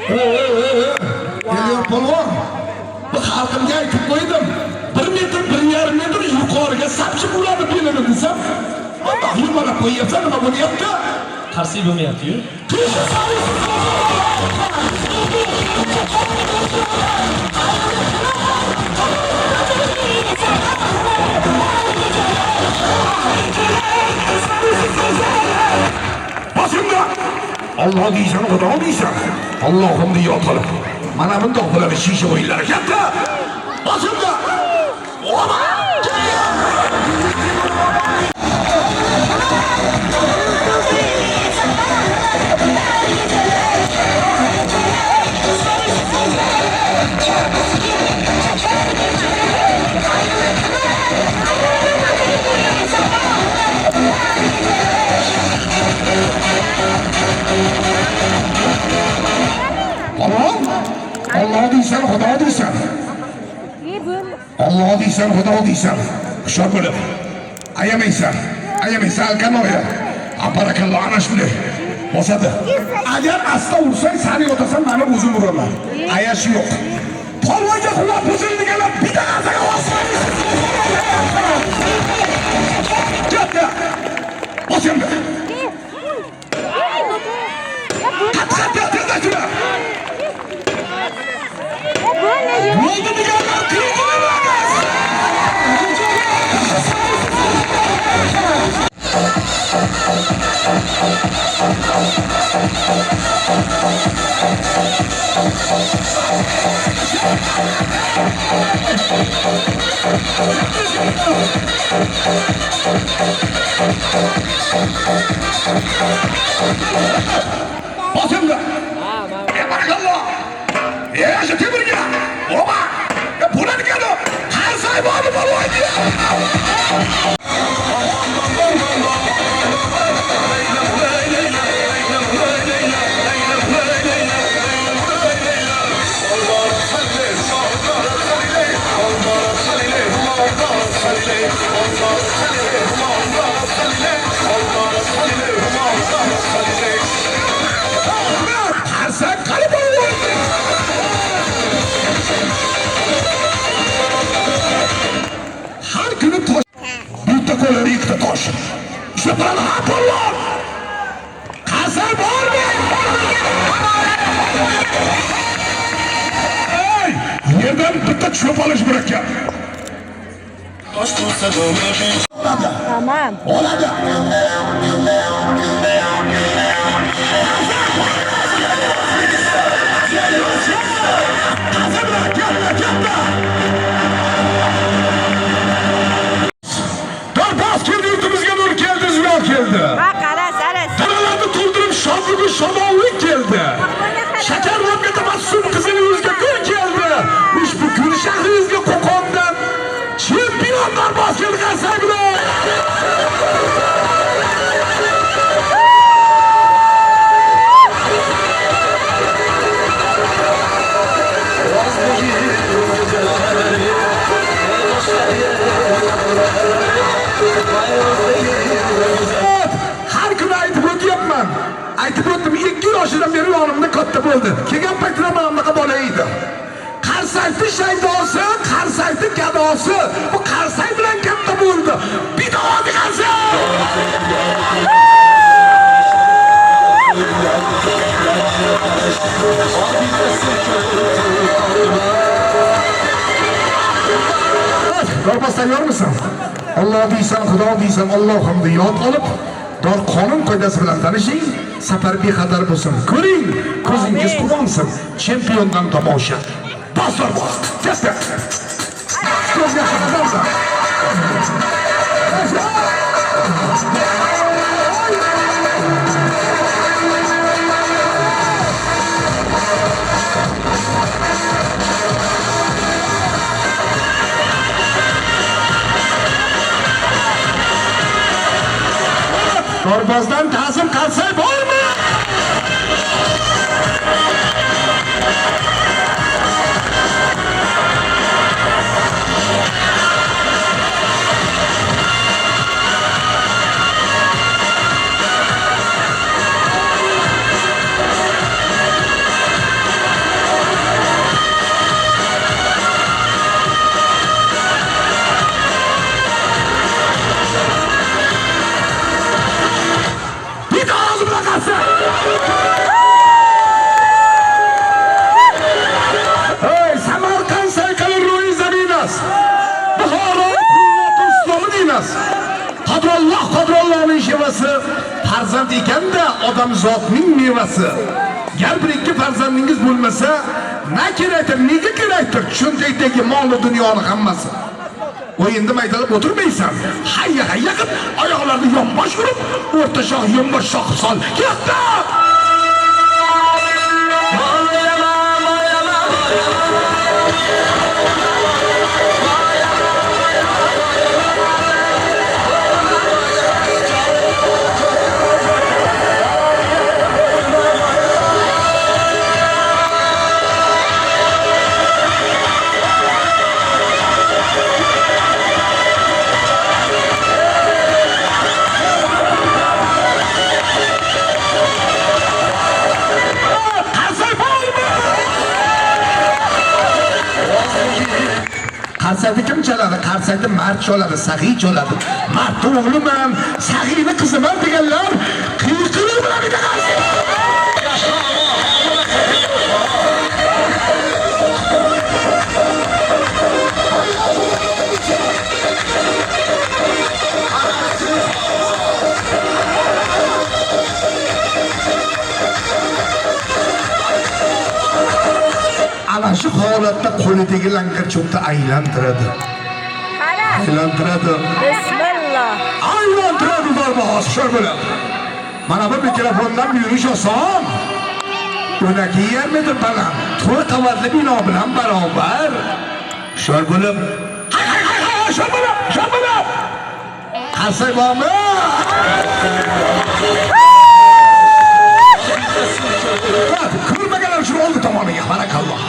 Geliyor polvon. Bu halkımga aytib qo'ydim. 1 metr, 1,5 metr yuqoriga sapchib uradi belini desam. Allah yumala qo'yyapsan, nima bo'lyapti? Qarsiy bo'lmayapti-yu. Boshimda Alloh deysan, Xudo deysan. Allohimni yod qilib. Mana bundoq bo'ladi shisha o'yinlari katta. Boshimda Allah deysan, Xudo deysan. Allah deysan, Xudo deysan. Hushyor bo'lib. Ayamaysan. Ayamaysan alkanoya. Barakalloh, ana shunday. Bosadi. Agar asta ursang, sani yotasan, meni o'zim uraman. Ayash yo'q. Polvonga quloq buzildiganlar bitta azaga osmaysiz. Katta. Bosimda. Katta, tezda. Bo'ldi deganlar Bosimda. Barakalloh. Shu temirga. Oba. Bo'ladi ekan-ku. Qarsay bormi bo'lmaydi. Har kuni tosh. Bitta qo'lini ikkita tosh. Shu bilan Apollon. Qarsay bormi? Ey, yerdan bitta tushib olish murakkab. Tosh bo'lsa bo'ladi. Tamam. Bo'ladi. Daralarni to'ldirib shodlik shamollik keldi. Shakar robga tabassum qizil yuzga gul keldi. Ushbu kun shahringizga Qo'qondan chempionlar bos keldi Qarsay bilan. Har kuni aytib o'tyapman. Aytib o'tdim, 2 yoshidan beri yonimda katta bo'ldi. Kelgan paytda men bunaqa bola edi. Qarsayni shaydosi, Qarsayni gadosi. Bu Qarsay bilan katta bo'ldi. Bidoni Qarsay! Robas tayyormisan? Alloh deysan, Xudo deysan, Allohimni yod olib, dor qonun qoidasi bilan tanishing, safar bexatar bo'lsin. Ko'ring, ko'zingiz quvonsin. Chempiondan tomosha. Bostor bos. Testa. Ko'zga qadamda. Qorbozdan ta'zim Qarsay bormi? odamzodning mevasi. Gar bir ikki farzandingiz bo'lmasa, na kerakdir, nega kerakdir? Cho'ntakdagi mol dunyoni hammasi. O'yinda maydalab o'tirmaysan. Hayya qilib, oyoqlarni yonbosh urib, o'rta shoh yonbosh shoh sol. Katta! Qarsayda kim chaladi? Qarsayda mard chaladi, saxiy chaladi. Mard o'g'liman, saxiyni qiziman deganlar qiyqili bilan ketadi. Ana shu holatda qo'lidagi langarchokni aylantiradi. Aylantiradi. Bismillah. Aylantiradi barbahos shu bilan. Mana bu mikrofondan yurish oson. 12 metr baland, 4 qavatli bino bilan barobar. Shu bo'lib, shu bo'lib. Qarsay bormi? Ko'rmaganlar uchun oldi tomoniga barakalloh.